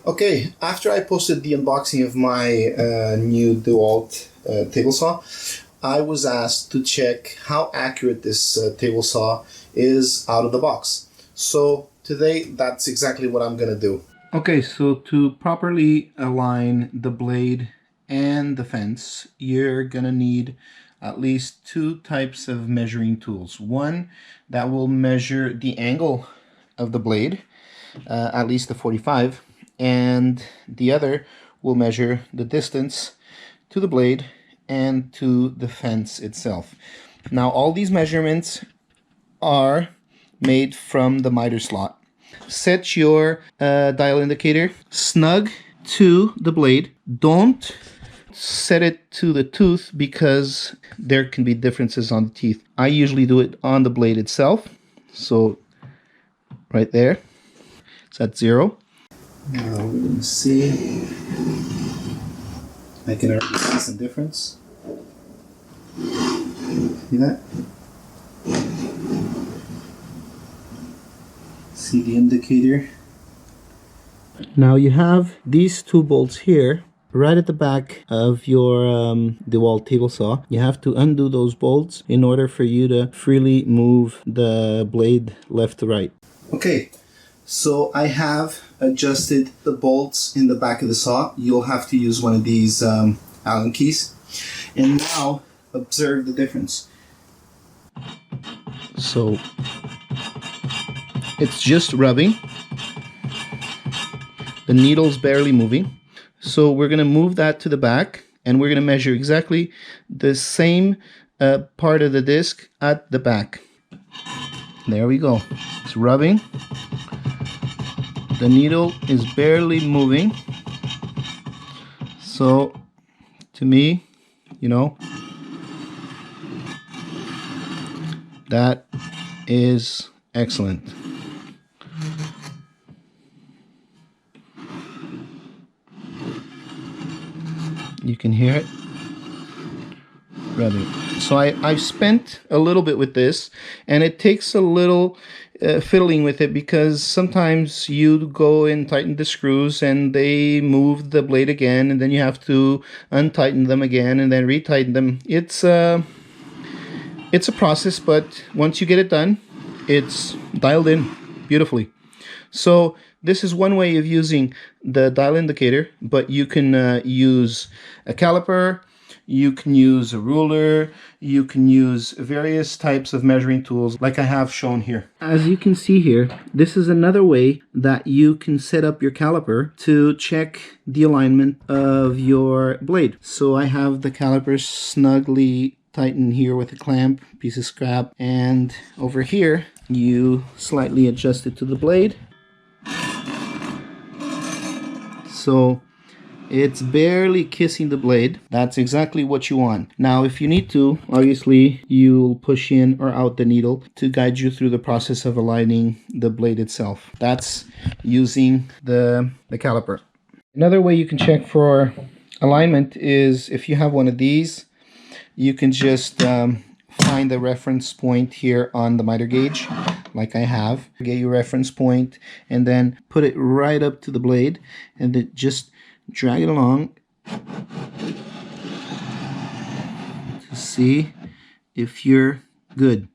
Okay, after I posted the unboxing of my new DeWalt table saw, I was asked to check how accurate this table saw is out of the box. So today, that's exactly what I'm gonna do. Okay, so to properly align the blade and the fence, you're gonna need at least two types of measuring tools. One that will measure the angle of the blade, at least the 45, and the other will measure the distance to the blade and to the fence itself. Now all these measurements are made from the miter slot. Set your dial indicator snug to the blade. Don't set it to the tooth because there can be differences on the teeth. I usually do it on the blade itself. So right there, it's at 0. Now we're going to see. I can already see some difference. See that? See the indicator? Now you have these two bolts here right at the back of your DeWalt table saw. You have to undo those bolts in order for you to freely move the blade left to right. Okay, so I have adjusted the bolts in the back of the saw. You'll have to use one of these Allen keys. And now observe the difference. So it's just rubbing. The needle's barely moving. So we're going to move that to the back and we're going to measure exactly the same part of the disc at the back. There we go. It's rubbing. The needle is barely moving. So to me, you know, that is excellent. You can hear it rubbing. So I've spent a little bit with this, and it takes a little fiddling with it because sometimes you go and tighten the screws and they move the blade again, and then you have to untighten them again and then retighten them. It's a process, but once you get it done, it's dialed in beautifully. So this is one way of using the dial indicator, but you can use a caliper, you can use a ruler, you can use various types of measuring tools like I have shown here. As you can see here, this is another way that you can set up your caliper to check the alignment of your blade. So I have the caliper snugly tightened here with a clamp, piece of scrap, and over here you slightly adjust it to the blade. So it's barely kissing the blade. That's exactly what you want. Now, if you need to, obviously, you'll push in or out the needle to guide you through the process of aligning the blade itself. That's using the caliper. Another way you can check for alignment is if you have one of these, you can just find the reference point here on the miter gauge, like I have. Get your reference point and then put it right up to the blade and then just drag it along to see if you're good.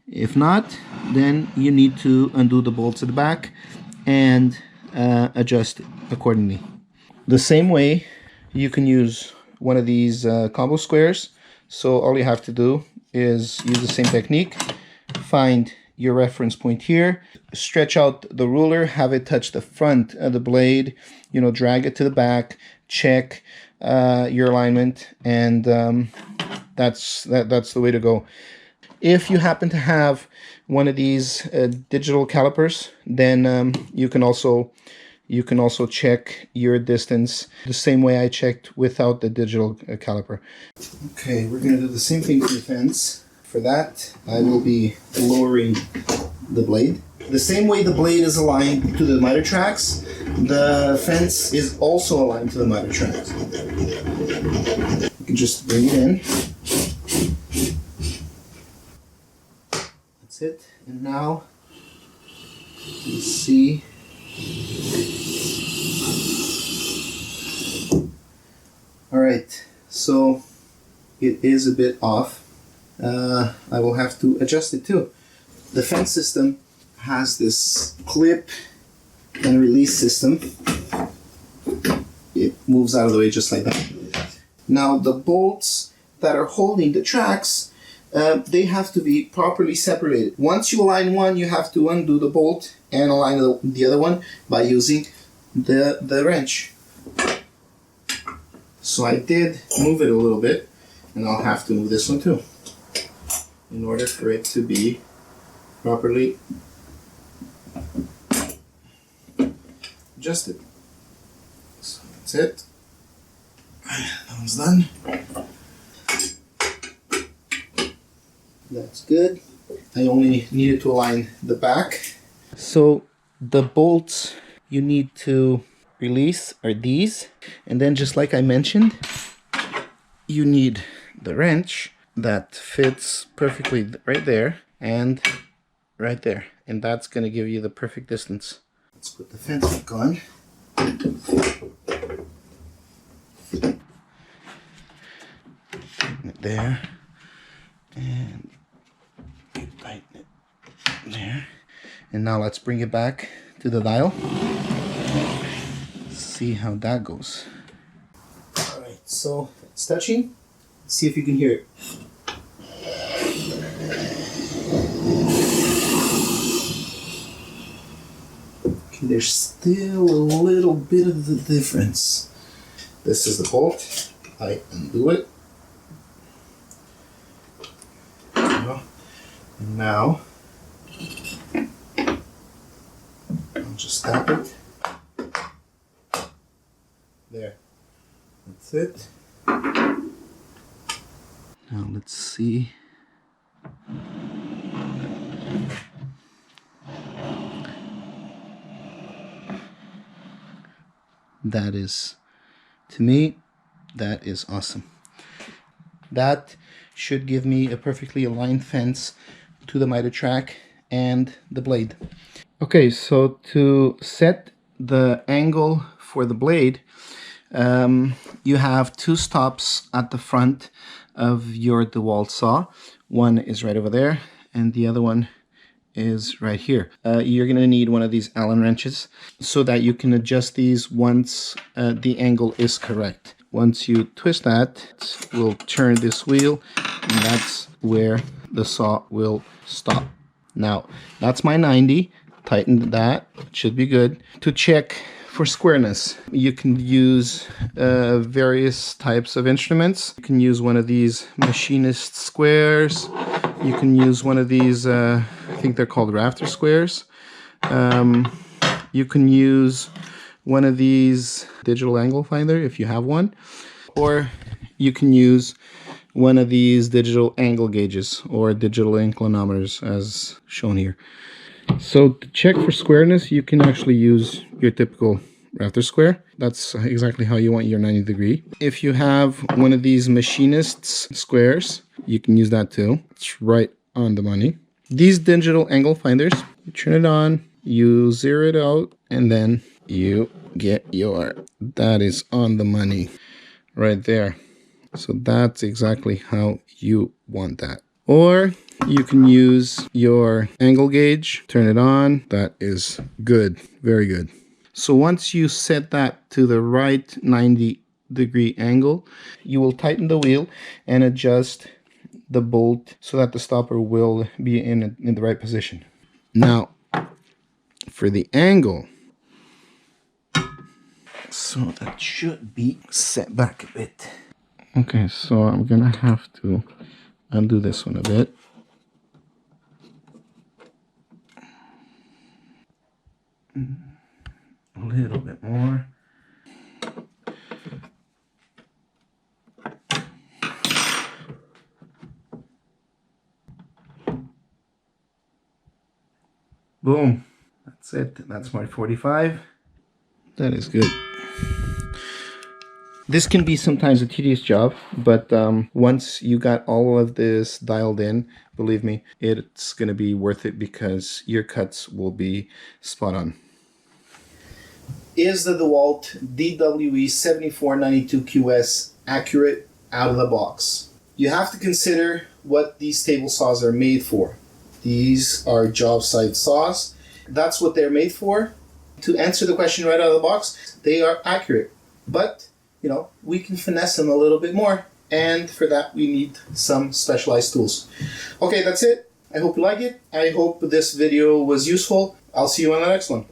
If not, then you need to undo the bolts at the back and adjust it accordingly. The same way, you can use one of these combo squares. So all you have to do is use the same technique. Find your reference point here, stretch out the ruler, have it touch the front of the blade, you know, drag it to the back, check your alignment, and that's the way to go. If you happen to have one of these digital calipers, then you can also check your distance the same way I checked without the digital caliper. Okay, we're going to do the same thing for the fence. For that, I will be lowering the blade. The same way the blade is aligned to the miter tracks, the fence is also aligned to the miter tracks. You can just bring it in. That's it. And now, you see, right, so it is a bit off. I will have to adjust it too. The fence system has this clip and release system. It moves out of the way just like that. Now the bolts that are holding the tracks, they have to be properly separated. Once you align one, you have to undo the bolt and align the other one by using the wrench. So I did move it a little bit, and I'll have to move this one too in order for it to be properly adjusted. So that's it. That one's done. That's good. I only needed to align the back. So the bolts you need to release are these, and then just like I mentioned, you need the wrench that fits perfectly right there and right there, and that's going to give you the perfect distance. Let's put the fence back on. Tighten it there, and tighten it there, and now let's bring it back to the dial. See how that goes. All right, so it's touching. Let's see if you can hear it. Okay, there's still a little bit of the difference. This is the bolt. I undo it. Now I'll just tap it. There. That's it. Now let's see. That is, to me, that is awesome. That should give me a perfectly aligned fence to the miter track and the blade. Okay, so to set the angle for the blade, you have two stops at the front of your DeWalt saw. One is right over there, and the other one is right here. You're going to need one of these Allen wrenches so that you can adjust these once the angle is correct. Once you twist that, we'll turn this wheel, and that's where the saw will stop. Now, that's my 90. Tighten that. It should be good. To check for squareness, you can use various types of instruments. You can use one of these machinist squares. You can use one of these, I think they're called rafter squares. You can use one of these digital angle finder if you have one, or you can use one of these digital angle gauges or digital inclinometers as shown here. So to check for squareness, you can actually use your typical rafter square. That's exactly how you want your 90 degree. If you have one of these machinist's squares, you can use that too. It's right on the money. These digital angle finders, you turn it on, you zero it out, and then you get your, that is on the money right there. So that's exactly how you want that. Or you can use your angle gauge, turn it on. That is good, very good. So once you set that to the right 90 degree angle, you will tighten the wheel and adjust the bolt so that the stopper will be in the right position. Now, for the angle, so that should be set back a bit. Okay, so I'm gonna have to undo this one a bit. A little bit more. Boom. That's it. That's my 45. That is good. This can be sometimes a tedious job, but once you got all of this dialed in, believe me, it's going to be worth it because your cuts will be spot on. Is the DeWalt DWE 7492QS accurate out of the box. You have to consider what these table saws are made for. These are job site saws. That's what they're made for. To answer the question right out of the box, they are accurate. But, we can finesse them a little bit more. And for that, we need some specialized tools. Okay, that's it. I hope you like it. I hope this video was useful. I'll see you on the next one.